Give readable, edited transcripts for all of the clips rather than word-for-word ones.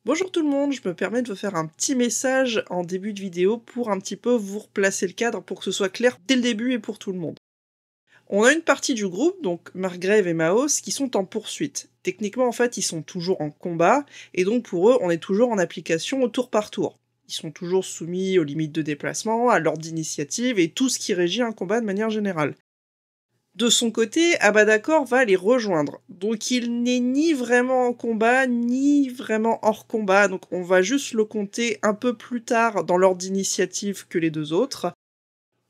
Bonjour tout le monde, je me permets de vous faire un petit message en début de vidéo pour un petit peu vous replacer le cadre pour que ce soit clair dès le début et pour tout le monde. On a une partie du groupe, donc Margrave et Maos, qui sont en poursuite. Techniquement, en fait, ils sont toujours en combat, et donc pour eux, on est toujours en application au tour par tour. Ils sont toujours soumis aux limites de déplacement, à l'ordre d'initiative, et tout ce qui régit un combat de manière générale. De son côté, Abadakor va les rejoindre. Donc il n'est ni vraiment en combat, ni vraiment hors combat, donc on va juste le compter un peu plus tard dans l'ordre d'initiative que les deux autres.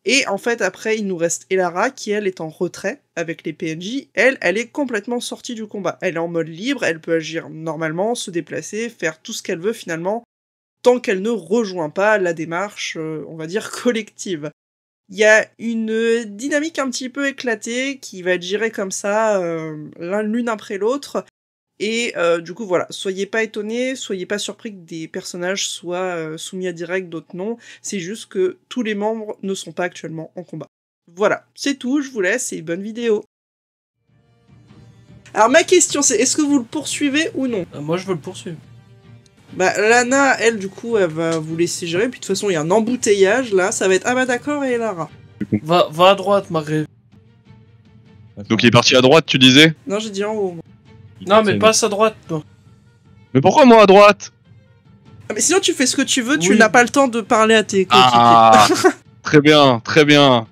Et en fait, après, il nous reste Elara, qui elle est en retrait avec les PNJ. Elle est complètement sortie du combat. Elle est en mode libre, elle peut agir normalement, se déplacer, faire tout ce qu'elle veut finalement, tant qu'elle ne rejoint pas la démarche, on va dire, collective. Il y a une dynamique un petit peu éclatée qui va être gérée comme ça, l'une après l'autre. Et du coup, voilà, soyez pas étonnés, soyez pas surpris que des personnages soient soumis à direct, d'autres non. C'est juste que tous les membres ne sont pas actuellement en combat. Voilà, c'est tout, je vous laisse et bonne vidéo. Alors ma question c'est, est-ce que vous le poursuivez ou non? Moi je veux le poursuivre. Bah Lana, elle du coup, elle va vous laisser gérer, puis de toute façon il y a un embouteillage là, ça va être Abadakor et Elara. Va à droite, Margrave. Donc il est parti à droite, tu disais? Non, j'ai dit en haut. Non mais passe à droite, toi. Mais pourquoi moi à droite? Ah, mais sinon tu fais ce que tu veux, tu Oui. n'as pas le temps de parler à tes coéquipiers. Ah, très bien, très bien.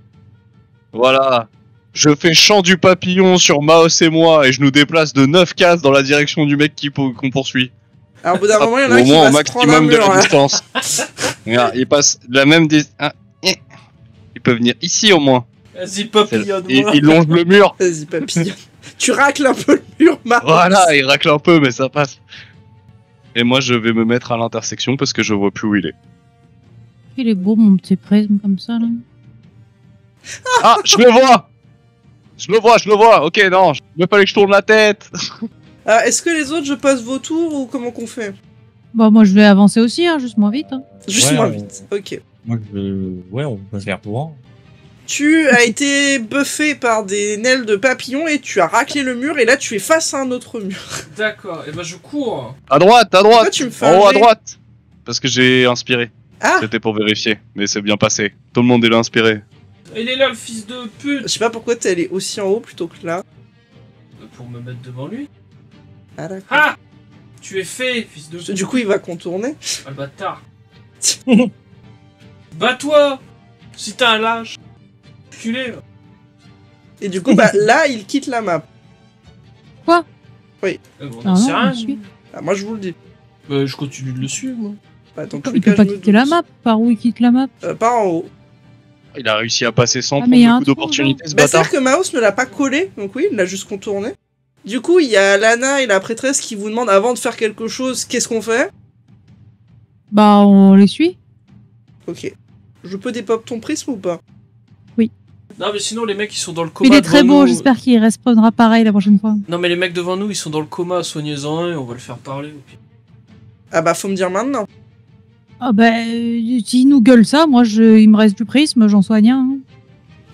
Voilà. Je fais chant du papillon sur Maos et moi et je nous déplace de 9 cases dans la direction du mec qu'on poursuit. Alors au bout d'un moment, il y en a un Au qui moins va au se prendre un maximum de mur, la là. distance. Regarde, il passe la même distance. Il peut venir ici au moins. Vas-y, papillonne-moi. Il longe le mur. Vas-y, papillon. Tu racles un peu le mur, Maos. Voilà, il racle un peu mais ça passe. Et moi je vais me mettre à l'intersection parce que je vois plus où il est. Il est beau mon petit prisme comme ça là. Ah, je le vois. Je le vois. Ok, non, il fallait que je tourne la tête. Alors, est-ce que les autres, je passe vos tours ou comment qu'on fait? Bah moi je vais avancer aussi, hein, juste moins vite. Hein. Juste Ouais, moins on- vite, ok. Moi, ouais, on peut faire pour. Tu as été buffé par des ailes de papillon et tu as raclé le mur et là tu es face à un autre mur. D'accord, et bah je cours. À droite, Pourquoi tu me fais un en haut à jet droite. Parce que j'ai inspiré. Ah, C'était pour vérifier, mais c'est bien passé. Tout le monde est là inspiré. Il est là le fils de pute. je sais pas pourquoi t'es allé aussi en haut plutôt que là. Pour me mettre devant lui. Ah d'accord. Ah, tu es fait, fils de pute. Du coup il va contourner. Ah le bâtard. Bats-toi. Si t'as un lâche. Culé. Et du coup bah là il quitte la map. Bon, on Ah en sait non, rien. je suis. Ah, moi je vous le dis. Bah, je continue de le suivre, moi. Bah, dans tous les Il peut cas, pas je me quitter la doute. map. Par où il quitte la map? Pas en haut. Il a réussi à passer sans Ah, mais il y a prendre un de coup trou, d'opportunité, ce Bah bâtard. c'est-à-dire que Maos ne l'a pas collé, donc oui, il l'a juste contourné. Du coup, il y a Lana et la prêtresse qui vous demandent avant de faire quelque chose, qu'est-ce qu'on fait? Bah on les suit. Ok. Je peux dépop ton prisme ou pas? Non, mais sinon, les mecs, ils sont dans le coma. Il est très devant beau, nous. j'espère qu'il respawnera pareil la prochaine fois. Non, mais les mecs devant nous, ils sont dans le coma. Soignez-en un et on va le faire parler. Au pire. Ah bah faut me dire maintenant. Ah bah s'il nous gueule ça, moi il me reste du prisme, j'en soigne un. Hein.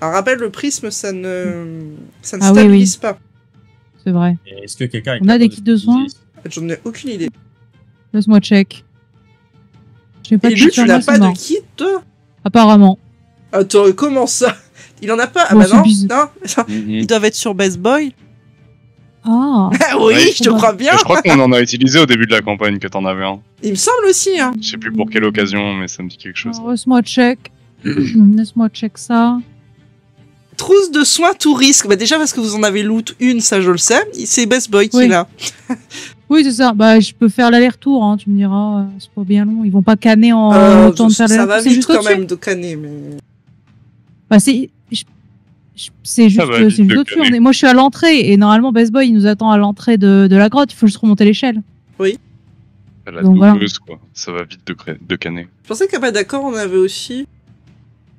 Alors rappelle, le prisme, ça ne Ah oui, stabilise pas. C'est vrai. Et est-ce que quelqu'un est On a des capable kits de soins J'en ai aucune idée. Laisse-moi check. J'ai pas Et de lui, kit sur tu moi, n'as c'est pas de mort. kit, toi? Apparemment. Attends, comment ça? Il en a pas? Ah Bon, bah c'est non, bizarre. non. Mhm. Ils doivent être sur Best Boy. Ah. Ah oui, Ouais. je te crois bien. Et je crois qu'on en a utilisé au début de la campagne que t'en avais un. Il me semble aussi, hein. Je sais plus pour quelle occasion, mais ça me dit quelque chose. Alors, laisse-moi check. Laisse-moi check ça. Trousse de soins tout risque. Bah déjà parce que vous en avez loot une, ça je le sais. C'est Best Boy qui Oui. l'a. Oui, c'est ça. Bah, je peux faire l'aller-retour, hein. Tu me diras, c'est pas bien long. Ils vont pas canner en temps de faire ça va l'aller-retour. C'est vite juste quand au-dessus. même de canner, mais... Bah, c'est juste, va c'est vite juste de au-dessus. canner. Moi, je suis à l'entrée et normalement, Best Boy, il nous attend à l'entrée de la grotte. Il faut juste remonter l'échelle. La Donc, voilà. douteuse, quoi. Ça va vite de canner. Je pensais qu'à pas d'accord, on avait aussi...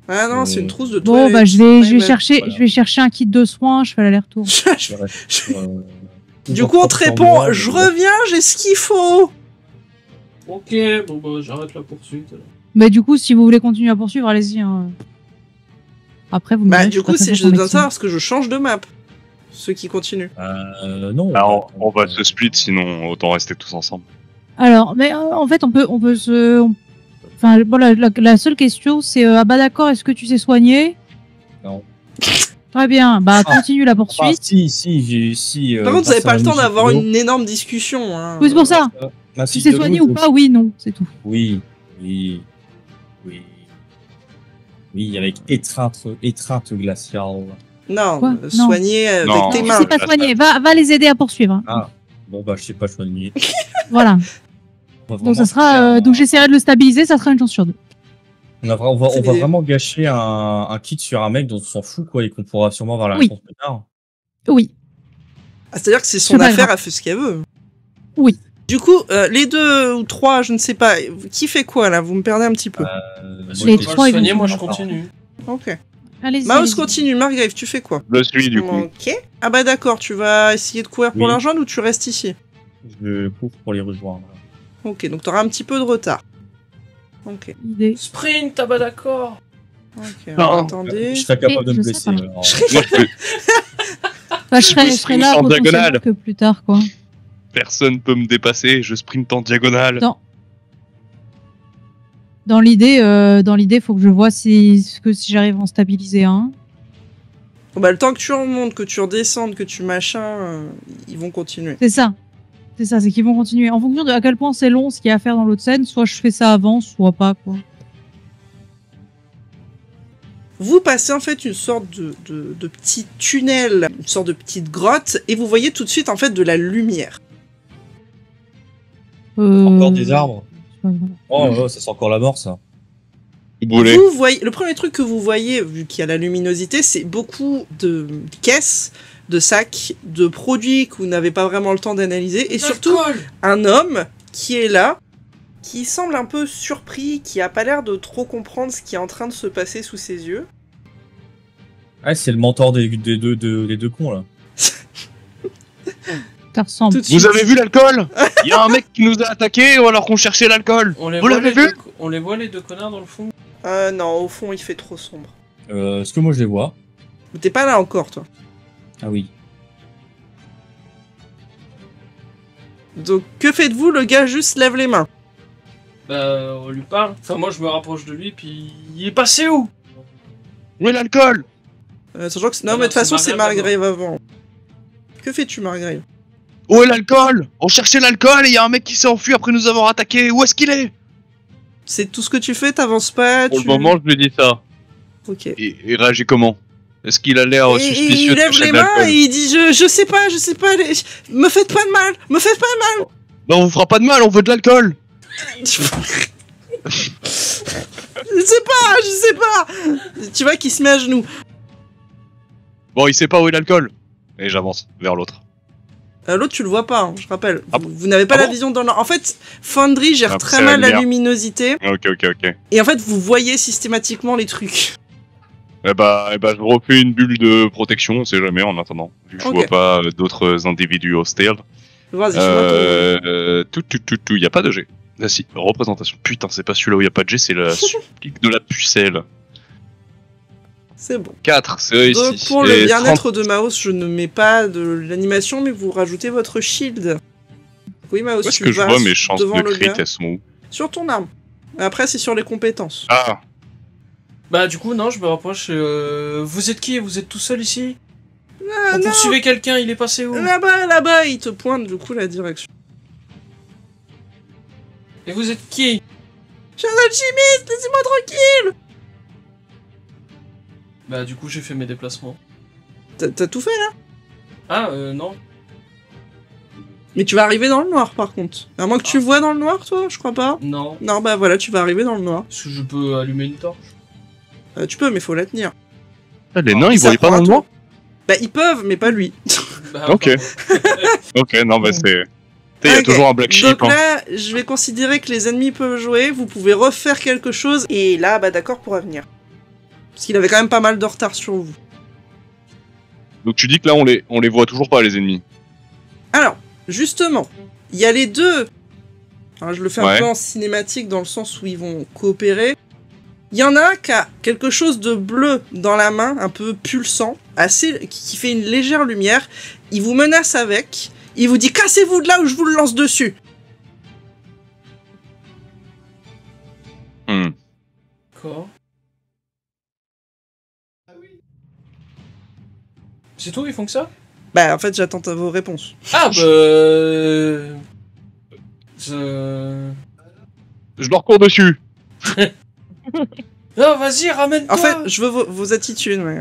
Ah non, c'est une trousse de Bon, toilette. bah, je vais Ouais, bah. chercher, voilà. je vais chercher un kit de soins. Je fais l'aller-retour. Du coup, on te répond, je reviens, j'ai ce qu'il faut. Ok, bon, bah, j'arrête la poursuite. Alors. Mais du coup, si vous voulez continuer à poursuivre, allez-y. Hein. Après, vous me Bah direz, du je suis coup, pas très c'est je forte en dois médecine. savoir parce que je change de map. Ceux qui continuent. Non. Alors, on va se split, sinon autant rester tous ensemble. Alors, mais en fait, on peut se... Enfin, bon, la seule question, c'est ah bah d'accord, est-ce que tu sais soigner? Non. Très bien, bah continue la poursuite. Si. Par contre, vous n'avez grâce à pas le temps la d'avoir musique une énorme discussion. Hein. Oui, c'est pour ça. Ma Tu fille sais de soigner loup, ou pas? Oui, non, c'est tout. Oui, avec étreinte glaciale. Non, Quoi soigner avec Non. tes Tu mains. sais pas soigner, va les aider à poursuivre. Hein. Ah, bon bah je sais pas soigner. Voilà. Donc ça sera, donc j'essaierai de le stabiliser, ça sera une chance sur 2. On va C'est l'idée. vraiment gâcher un kit sur un mec dont on s'en fout quoi et qu'on pourra sûrement avoir la Oui. réponse plus tard. Oui. Ah, c'est-à-dire que c'est son C'est pas affaire, grave. elle fait ce qu'elle veut. Oui. Du coup, les 2 ou 3, je ne sais pas, qui fait quoi là? Vous me perdez un petit peu. Les Tu vas trois, le ils vont soigner, moi je faire. continue. Ok. Allez-y. Mouse allez-y. continue, Margrave, tu fais quoi? Je le suis du coup. Ok. Ah bah d'accord, tu vas essayer de courir pour Oui. la rejoindre ou tu restes ici? Je cours pour les rejoindre. Ok, donc t'auras un petit peu de retard. Ok. Idée. Sprint, ah bah d'accord. Ok, Non. alors, attendez. Je serais capable de je me sais blesser. pas. alors. Moi, je peux- Enfin, je serai là en potentiellement diagonale. que plus tard, quoi. Personne peut me dépasser, je sprint en diagonale. Non. Dans l'idée, faut que je vois si j'arrive à en stabiliser un. Bon, bah, le temps que tu remontes, que tu redescendes, que tu ils vont continuer. C'est ça. C'est qu'ils vont continuer. En fonction de à quel point c'est long ce qu'il y a à faire dans l'autre scène, soit je fais ça avant, soit pas, quoi. Vous passez en fait une sorte de petit tunnel, une sorte de petite grotte, et vous voyez tout de suite en fait de la lumière. Encore des arbres. c'est pas grave. Oh, ça sent encore la mort ça. Brûlé. Vous voyez, le premier truc que vous voyez, vu qu'il y a la luminosité, c'est beaucoup de caisses, de sacs, de produits que vous n'avez pas vraiment le temps d'analyser, et surtout un homme qui est là, qui semble un peu surpris, qui a pas l'air de trop comprendre ce qui est en train de se passer sous ses yeux. Ah, c'est le mentor des deux cons là. Ça ressemble. Tout de suite. Vous avez vu l'alcool? Il y a un mec qui nous a attaqué alors qu'on cherchait l'alcool. On les Vous voit l'avez les vu? deux- On les voit les deux connards dans le fond. Non, au fond, il fait trop sombre. Est-ce que moi je les vois? Mais t'es pas là encore, toi. Ah oui. Donc, que faites-vous? Le gars juste lève les mains. Bah, on lui parle. Enfin, moi je me rapproche de lui, puis il est passé où? Où est l'alcool? Sachant que... Non, Non, mais de toute façon, c'est c'est Margrave Margrave avant. Que fais-tu, Margrave? Où est l'alcool? On cherchait l'alcool et il y a un mec qui s'est enfui après nous avoir attaqué. Où est-ce qu'il est? C'est tout ce que tu fais? T'avances pas? Pour le moment, je lui dis ça. Ok. Et il réagit comment? Est-ce qu'il a l'air Et suspicieux il de lève chercher les de mains l'alcool? et il dit je sais pas, me faites pas de mal, me faites pas de mal. Bah on vous fera pas de mal, on veut de l'alcool. Je sais pas. Tu vois qu'il se met à genoux. Bon, il sait pas où est l'alcool. Et j'avance vers l'autre. L'autre, tu le vois pas, hein, je rappelle. Ah Vous n'avez pas Ah la bon vision dans le... En fait, Foundry gère Ah, très c'est la mal la lumière. luminosité. Ok. Et en fait, vous voyez systématiquement les trucs. Eh bah, je refais une bulle de protection, on sait jamais en attendant. Vu que je Ok. vois pas d'autres individus hostiles. Vas-y, je vois Tout, y a pas de G. Ah si, représentation. Putain, c'est pas celui-là où y a pas de G, c'est la supplique de la pucelle. C'est bon. 4, c'est réussi. Donc, pour Et le bien-être de Maos, je ne mets pas de l'animation, mais vous rajoutez votre shield. Oui, Maos, Où est-ce tu que je vas vois mes chances devant de le crit, gars. elles sont où? Sur ton arme. Après, c'est sur les compétences. Ah, Bah, du coup, non, je me rapproche. Vous êtes qui? Vous êtes tout seul ici? Ah, On non, poursuivait quelqu'un, il est passé où? là-bas, il te pointe du coup la direction. Et vous êtes qui? Je suis un alchimiste, laissez-moi tranquille. Bah, du coup, j'ai fait mes déplacements. T'as tout fait là? Ah, non. Mais tu vas arriver dans le noir par contre. À moins que tu vois dans le noir, toi, je crois pas. Non. Non, bah voilà, tu vas arriver dans le noir. Est-ce que je peux allumer une torche? Tu peux, mais faut la tenir. les nains, Il ils voyaient pas s'apprend dans à le toi. noir? Bah, ils peuvent, mais pas lui. Bah, Ok. pardon. Ok, non, bah c'est... Il y a Ok, toujours un black sheep. Donc hein. là, je vais considérer que les ennemis peuvent jouer, vous pouvez refaire quelque chose, et là, bah d'accord pour venir. Parce qu'il avait quand même pas mal de retard sur vous. Donc tu dis que là, on les voit toujours pas, les ennemis. Alors, justement, il y a les deux. Alors, je le fais un Ouais. peu en cinématique dans le sens où ils vont coopérer. Il y en a un qui a quelque chose de bleu dans la main, un peu pulsant, qui fait une légère lumière. Il vous menace avec. Il vous dit « Cassez-vous de là ou je vous le lance dessus !» D'accord. C'est tout, ils font que ça? Bah, en fait, j'attends vos réponses. Ah, bah... Je leur cours dessus. Non, vas-y, ramène-toi. En fait, je veux vos attitudes, mais...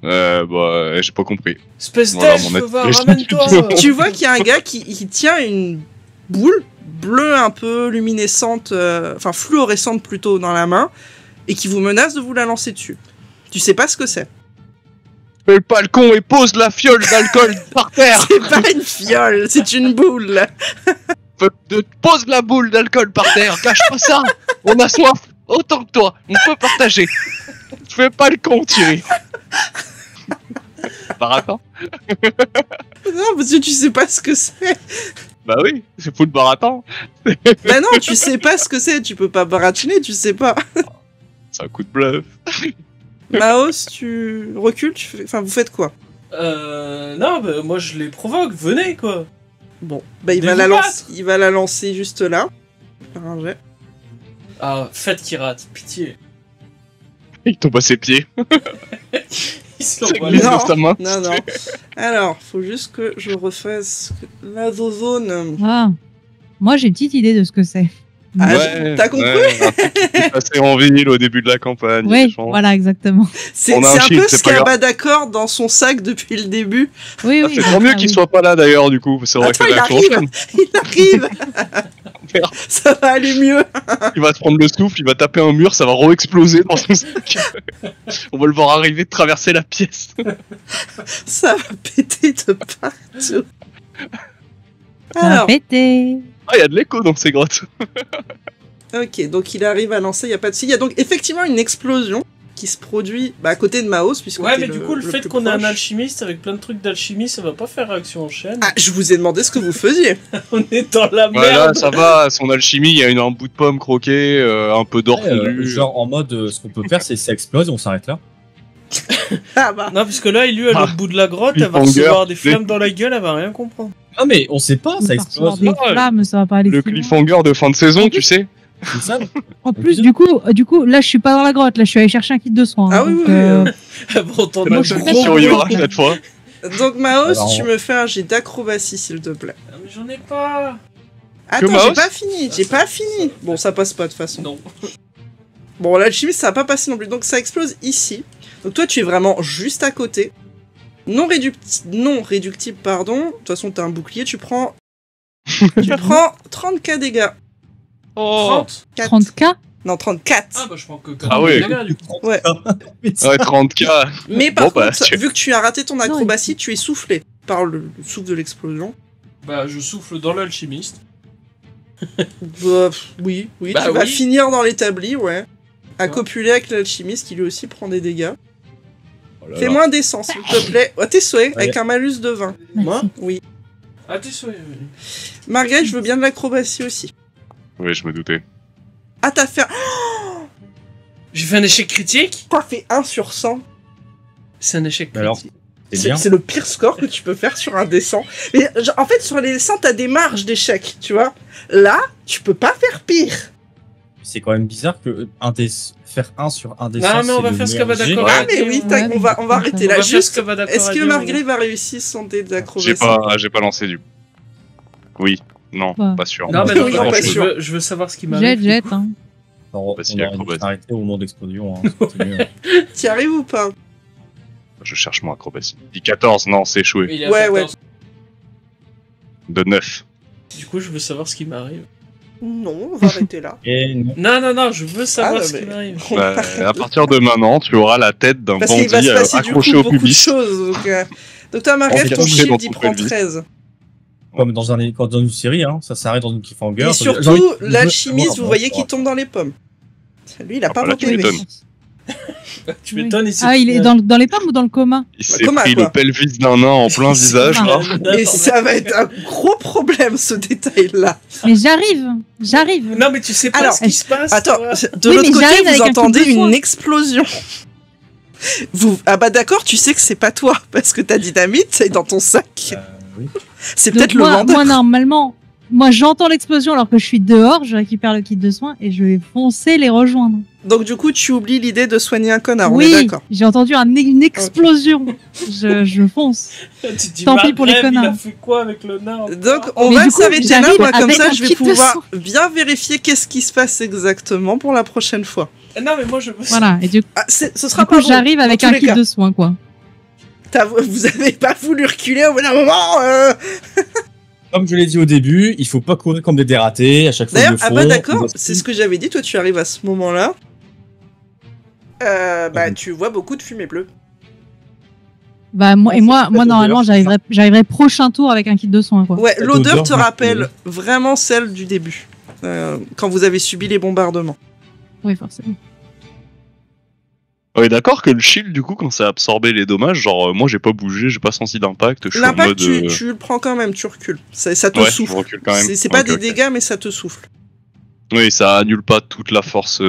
Bah, j'ai pas compris. Espèce Voilà, d'elfe, mon va, attitude. ramène-toi. Tu vois qu'il y a un gars qui tient une boule bleue un peu luminescente, enfin fluorescente plutôt, dans la main, et qui vous menace de vous la lancer dessus. Tu sais pas ce que c'est. Fais pas le con et pose la fiole d'alcool par terre. C'est pas une fiole, c'est une boule. Pose la boule d'alcool par terre. Cache pas ça. On a soif autant que toi. On peut partager. Fais pas le con, Thierry. Baratin. Non, parce que tu sais pas ce que c'est. Bah oui, c'est full baratin. Bah non, tu sais pas ce que c'est, tu peux pas baratiner, tu sais pas. C'est un coup de bluff. Maos, tu recules, enfin vous faites quoi? Non, bah moi je les provoque, venez quoi. Bon, bah Des loupates. il va la lancer juste là. Faire un jet. Ah, faites qu'il rate, pitié. Il tombe à ses pieds. Il se Ça l'envoie glisse là. de sa main. Non, non. Alors, faut juste que je refasse la zozone. Ah. Moi, j'ai une petite idée de ce que c'est. Ah, Ouais, t'as compris? ouais, un truc qui s'est passé en vinyle au début de la campagne. Oui, je pense. voilà, exactement. C'est On a un un shield, peu c'est ce pas qu'a grave. d'accord dans son sac depuis le début. Oui, Ah, oui. c'est bah, tant mieux ça, qu'il oui. soit pas là d'ailleurs, du coup. C'est vrai Attends, que il la réaction arrive. enchaîne. Il arrive. Merde. Ça va aller mieux. Il va se prendre le souffle, il va taper un mur, ça va re-exploser dans son sac. On va le voir arriver de traverser la pièce. Ça va péter de partout. Ça va Alors, péter. Ah, il y a de l'écho dans ces grottes. ok, donc il arrive à lancer, il n'y a pas de... Il y a donc effectivement une explosion qui se produit à côté de Maos, puisque Ouais, t'es mais du coup, le fait plus qu'on ait un proche. alchimiste avec plein de trucs d'alchimie, ça va pas faire réaction en chaîne. Ah, je vous ai demandé ce que vous faisiez. On est dans la Voilà, merde. ça va, son alchimie, il y a un bout de pomme croqué, un peu d'or fondu. Genre en mode, ce qu'on peut faire, c'est ça explose et on s'arrête là. Ah bah, Non, puisque là, il lui, à l'autre bout de la grotte, elle va cliffhanger, recevoir des tu sais. flammes dans la gueule, elle va rien comprendre. Ah mais on sait pas, ça On va recevoir explose. des flammes, ça va pas aller Le si loin. cliffhanger de fin de saison, tu sais. C'est ça. En plus, du coup, là, je suis pas dans la grotte. Là, je suis allé chercher un kit de soins. Ah oui, donc, oui, Bon, t'en C'est as la je seule suis qui pas survivra sûre. cette fois. donc Maos, Alors, tu me fais un jet d'acrobatie, s'il te plaît. Ah, mais j'en ai pas. Attends, Maos j'ai pas fini. Bon, ça passe pas de toute façon. Non. Bon, l'alchimiste, ça va pas passer non plus. Donc ça explose ici. Donc toi, tu es vraiment juste à côté. Non réductible, pardon. De toute façon, t'as un bouclier, tu prends 30k dégâts. Oh 30. 4. 30K. Non, 34. Ah, bah, je prends que Ah ouais. du coup. Ouais. Ouais, 30k. Mais par Bon, bah, contre, tu- vu que tu as raté ton acrobatie, tu es soufflé par le souffle de l'explosion. Bah, je souffle dans l'alchimiste. Bah, oui, Bah tu vas oui. finir dans l'établi, ouais. À Ouais. copuler avec l'alchimiste qui lui aussi prend des dégâts. Oh là là. Fais-moi un dessin, s'il te plaît. Oh, tes souhaits, Ouais. avec un malus de 20. Moi Oui. Ah, t'es souhait. Margaret, je veux bien de l'acrobatie aussi. Oui, je me doutais. Ah, t'as fait... J'ai fait un échec critique. T'as fait 1 sur 100. C'est un échec Mais alors, critique. c'est bien. C'est le pire score que tu peux faire sur un dessin. Mais genre, en fait, sur les dessins, t'as des marges d'échec, tu vois. Là, tu peux pas faire pire. C'est quand même bizarre que faire 1 sur 1 des Non, 100, mais on va c'est le faire ce meilleur qu'elle va jet. d'accord. Ah, mais oui, Ouais, on va arrêter On là. va faire ce Juste, qu'elle va d'accord est-ce à que dire, Margaret va réussir son dé J'ai d'acrobatie pas lancé du coup. Oui, non, Ouais. pas sûr. Non, mais Oui, non, non, pas je, sûr. je veux savoir ce qui m'arrive. Jet, hein. On Bah, si, aurait dû acrobatie. s'arrêter au moment d'explosion. Hein. C'était mieux. T'y arrives ou pas? Je cherche mon acrobatie. Il dit 14, non, c'est échoué. Il est à Ouais, 14. De 9. Du coup, je veux savoir ce qui m'arrive. Non, on va arrêter là. Et non. Non, je veux savoir Ah, ce mais- qui m'arrive. Bah, à partir de maintenant, tu auras la tête d'un Parce qu'il va bandit se passer du coup accroché au beaucoup de pubis. choses. Donc toi, Margaret, On ton est touché shield, dans il ton prend pelvis. 13. Comme dans une série, hein, ça s'arrête dans une cliffhanger. Et ça veut dire- surtout, j'ai envie de l'alchimiste, savoir, vous voyez bon, qu'il tombe dans les pommes. Lui, il a Ah, pas bah là, voté. tu m'étonnes. Tu m'étonnes, il s'est Ah, il est dans les pommes ou dans le coma? Il s'est Comment, pris quoi le pelvis d'un nain en plein visage, Ah. là. Et ça va être un gros problème, ce détail-là. Mais j'arrive. Non, mais tu sais pas Alors, ce qui se passe. Attends, toi. de Oui, l'autre mais côté, j'arrive avec vous un truc entendez de soin. une explosion. Ah bah d'accord, tu sais que c'est pas toi, parce que ta dynamite, c'est dans ton sac. oui. C'est Donc peut-être le moi, vendeur. moi, normalement, j'entends l'explosion alors que je suis dehors, je récupère le kit de soins et je vais foncer les rejoindre. Donc du coup, tu oublies l'idée de soigner un connard, on est Oui, d'accord. j'ai entendu une explosion. Je fonce. Tu dis, Tant pis pour les Margrave, il a connards. fait quoi avec le nain Donc on Mais va du coup, s'arrêter là, j'arrive moi, comme avec ça un je vais kit de pouvoir soins. bien vérifier qu'est-ce qui se passe exactement pour la prochaine fois. Non, mais moi je. Voilà, et du Ah, ce sera coup, pas bon, j'arrive avec dans un tous les kit cas. de soins, quoi. Vous avez pas voulu reculer au bout d'un moment Comme je l'ai dit au début, il faut pas courir comme des dératés. À chaque fois, D'ailleurs, ils le ah font. bah d'accord, ils c'est ce que j'avais dit, toi tu arrives à ce moment-là. Tu vois beaucoup de fumée bleue. Bah, moi, Ah, et moi, c'est moi pas normalement, d'odeur. j'arriverai prochain tour avec un kit de soins, quoi. Ouais, Cette l'odeur odeur te marque rappelle le- vraiment celle du début, quand vous avez subi les bombardements. Oui, forcément. On est d'accord que le shield, du coup, quand ça a absorbé les dommages, genre, moi j'ai pas bougé, j'ai pas senti d'impact, je suis en L'impact, mode. tu le prends quand même, tu recules. Ça te Ouais, souffle. je recule quand même. C'est pas Ok, des ok. dégâts, mais ça te souffle. Oui, ça annule pas toute la force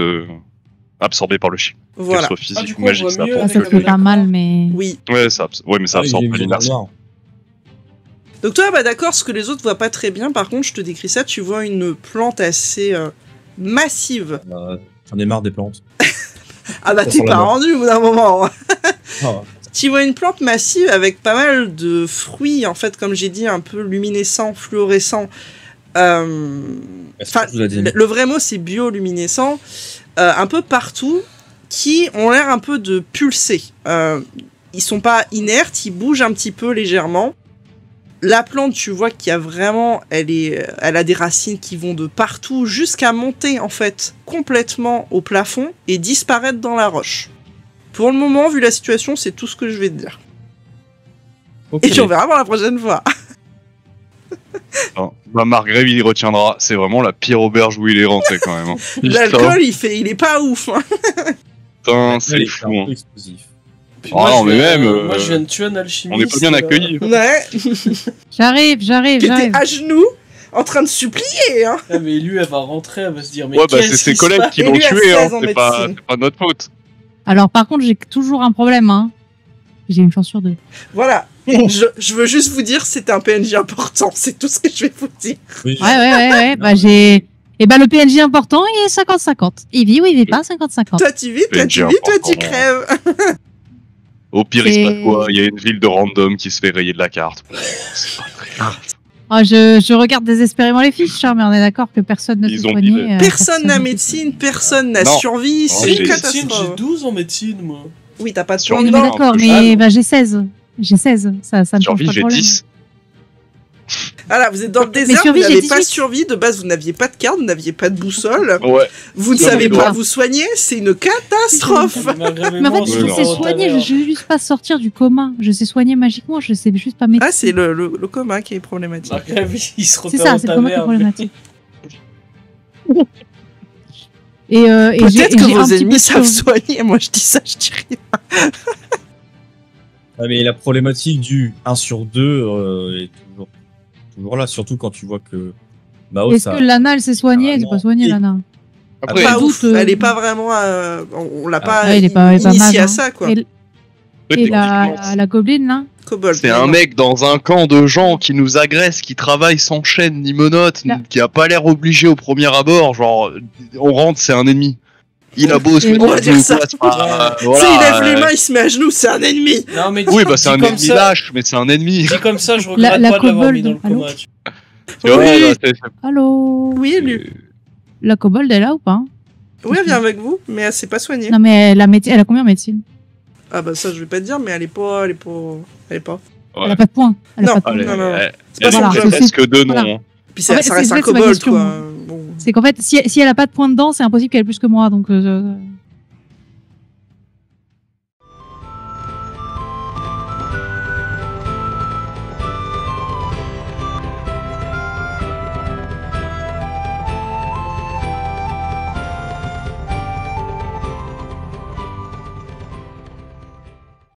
absorbée par le shield. Voilà. Qu'elle soit physique du coup, ou on magique, voit ça mieux apporte. Ça avec fait le pas mal, mais. Oui. Ouais, ouais, mais ça Ah, il absorbe est pas dans le l'inertie. noir. Donc toi, bah d'accord, ce que les autres voient pas très bien, par contre, je te décris ça, tu vois une plante assez massive. J'en ai marre des plantes. Ah bah Ça t'es sent la pas mort. rendu au bout d'un moment. Ah, Tu vois une plante massive avec pas mal de fruits, en fait, comme j'ai dit, un peu luminescents, fluorescents. Enfin, je vous l'ai dit. le vrai mot, c'est bioluminescent. Un peu partout, qui ont l'air un peu de pulser. Ils sont pas inertes, ils bougent un petit peu légèrement. La plante, tu vois qu'il y a vraiment, elle a des racines qui vont de partout jusqu'à monter en fait complètement au plafond et disparaître dans la roche. Pour le moment, vu la situation, c'est tout ce que je vais te dire. Ok. Et puis on verra pour la prochaine fois. Non. Bah, Margrave, il y retiendra. C'est vraiment la pire auberge où il est rentré quand même. Hein. L'alcool, il est pas ouf. Hein. Putain, Ouais, c'est il est fou. un Hein. peu explosif. Puis Ah, moi, non, je mais viens- même, Moi, je viens de tuer un alchimiste. On est pas bien accueillis. Ouais. J'arrive. Qui était à genoux, en train de supplier. Hein. Ah, mais lui, elle va rentrer, elle va se dire. Mais Ouais, bah qu'est-ce c'est ses qui se collègues passe qui Et l'ont lui a tué, hein. 16 en C'est pas médecine. notre faute. Alors, par contre, j'ai toujours un problème, hein. J'ai une chance sur deux. Voilà. Je veux juste vous dire, c'est un PNJ important. C'est tout ce que je vais vous dire. Oui, Ouais. Bah, j'ai. Et bah, le PNJ important, il est 50-50. Il vit ou il vit pas, 50-50. Toi, tu vis, toi, tu PNJ vis, toi, tu important. crèves. Au pire, il se Et- passe quoi? Il y a une ville de random qui se fait rayer de la carte. C'est pas très grave. Ah, je regarde désespérément les fiches, hein, mais on est d'accord que personne ne Ils s'est ont soigné. mis Personne n'a médecine, personne n'a Non. survie. Oh, C'est j'ai- une Médecine, catastrophe. j'ai 12 en médecine, moi. Oui, t'as pas de Sur point Oui, Non, mais dedans. d'accord, un peu mais cher. bah, j'ai 16. J'ai 16. Ça ne change Survie, pas de j'ai problème. 10. Voilà, vous êtes dans le Mais désert, survie, vous j'ai n'avez pas 18. survie. De base, vous n'aviez pas de carte, vous n'aviez pas de boussole. Ouais. Vous ne Sur savez les pas doigts. vous soigner. C'est une catastrophe. Mais en fait, je Ouais, sais non. soigner, je sais juste pas sortir du coma. Je sais soigner magiquement, je sais juste pas médecine. Ah, c'est le coma qui est problématique. Il se C'est repère ça, dans c'est ta le coma qui est merde. problématique. Et Peut-être que j'ai un vos petit peu ennemis de savent survie. soigner. Moi, je dis ça, je dis rien. Ah, mais la problématique du 1 sur 2 est toujours là, surtout quand tu vois que Mao, Est-ce ça. que Lana, elle s'est soignée? Elle s'est pas soignée, Et- Lana. Après, Pas doute, ouf. Elle est pas vraiment. On l'a pas Ouais, elle est pas initiée mal, à hein. ça, quoi. Et techniquement, la gobeline, là? Kobold. c'est un mec dans un camp de gens qui nous agressent, qui travaille sans chaîne ni menottes, Là. qui a pas l'air obligé au premier abord. Genre, on rentre, c'est un ennemi. Il a beau se Et- mettre On va à dire genoux, ça. quoi, c'est pas- Tu sais, voilà, il lève les mains, il se met à genoux, c'est un ennemi. Non, mais Oui, bah c'est un comme ennemi ça, lâche, mais c'est un ennemi. dit comme ça, je regrette La pas de l'avoir mis dans le kobold, coma. tu- Tu vois, Oui. là, c'est- Allô? Oui, lui. La kobold, elle est là ou pas? Oui, elle vient avec vous, mais elle s'est pas soignée. Non, mais elle a combien en médecine? Ah bah ça, je vais pas te dire, mais elle est pas. Ouais. Elle a pas de points. Elle a Non. pas de points. Allez, Non, non. elle- C'est pas elle son a job. presque deux noms. Voilà. hein. Puis ça, En fait, ça reste c'est un ça, c'est ma kobold, question. quoi. Bon. C'est qu'en fait, si elle a pas de points dedans, c'est impossible qu'elle ait plus que moi. Donc,